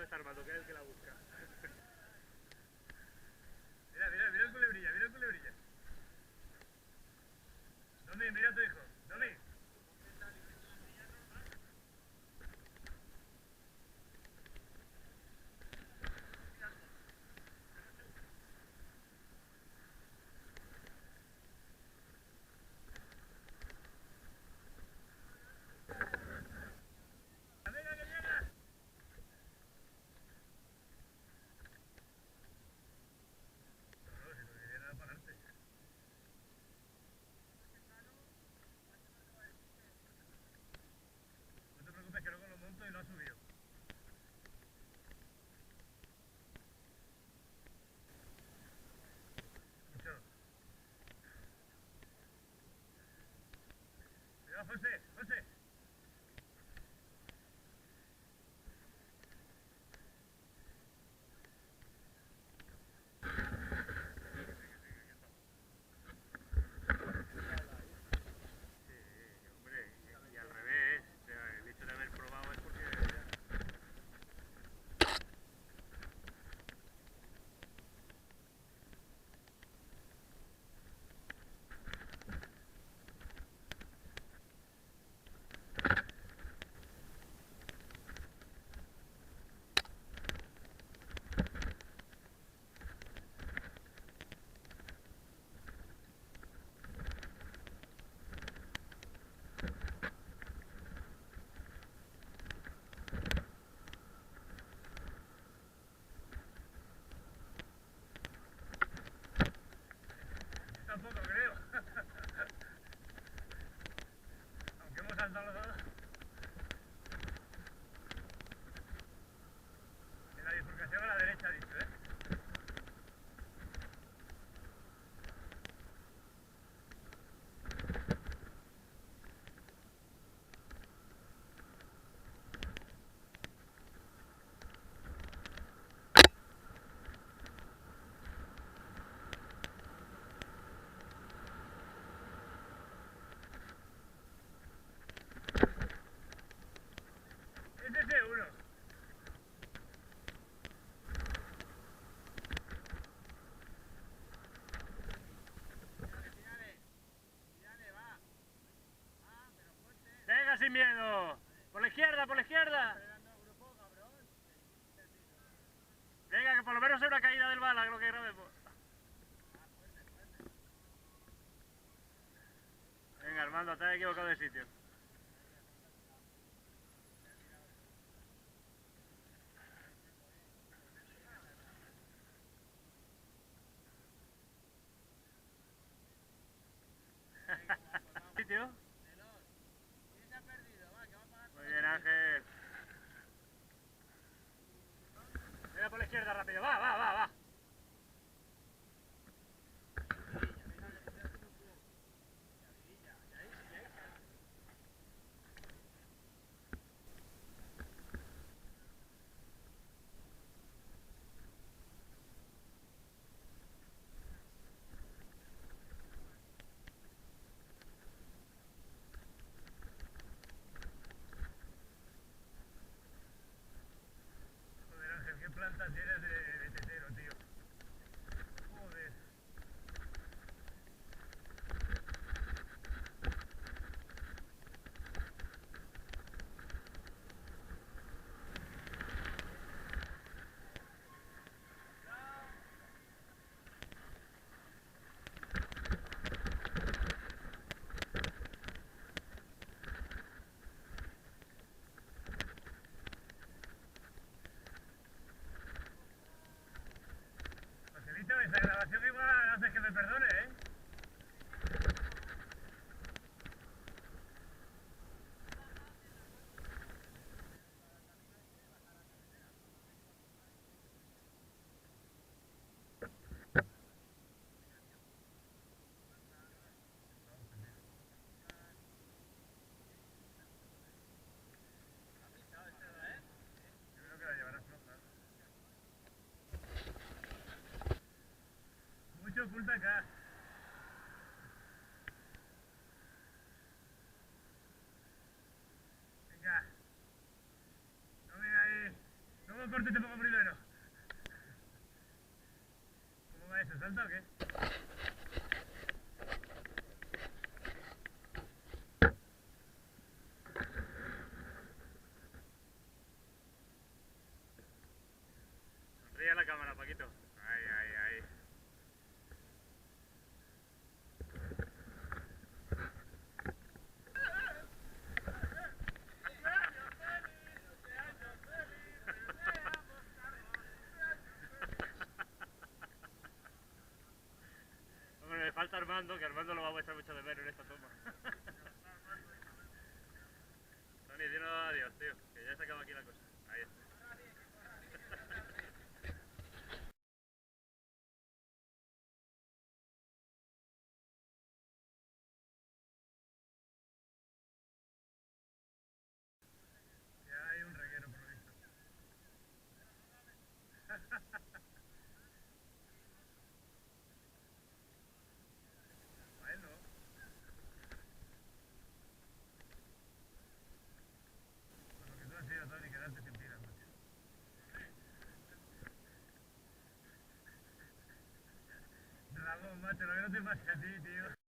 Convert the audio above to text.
está Armando, que es el que la busca. Mira, mira, mira el culebrilla, mira el culebrilla. Domi, mira a tu hijo. Domi. Venga, que llega. No, si lo que viene era para adelante. No te preocupes que luego lo monto y lo ha subido. Mucho. Cuidado, José, José. Hombre, y al revés, o sea, el hecho de haber probado es porque... Tampoco creo. Aunque hemos saltado los dos. En la bifurcación a la derecha, ha dicho, ¿eh? Es ese uno. ¡Venga sin miedo! ¡Por la izquierda, por la izquierda! Venga, que por lo menos sea una caída del bala, lo que grabemos. Venga, Armando, te has equivocado de sitio. ¿Sitio? Muy bien, Ángel. Venga por la izquierda rápido, va, va, va, va. Joder, Ángel, qué planta tienes de tetero, tío. Joder. Joselito, esa grabación igual haces que me perdone, ¿eh? Yo creo que la llevarás floja. Mucho oculta acá. Venga. No me ahí. No me hago corte y te pongo primero. ¿Cómo va eso? ¿Salta o qué? Sonríe a la cámara, Paquito. Ahí, ahí, ahí. Hombre, me falta Armando, que Armando lo vamos a echar mucho de menos en esta toma. Tony, dinos adiós, tío, que ya se acaba aquí la cosa. Ahí está. Ya hay un reguero por lo visto. A él no. Por lo que tú has sido, Tony, quedarte sin pilas, macho. Ramón, macho, lo que no te pasa a ti, tío.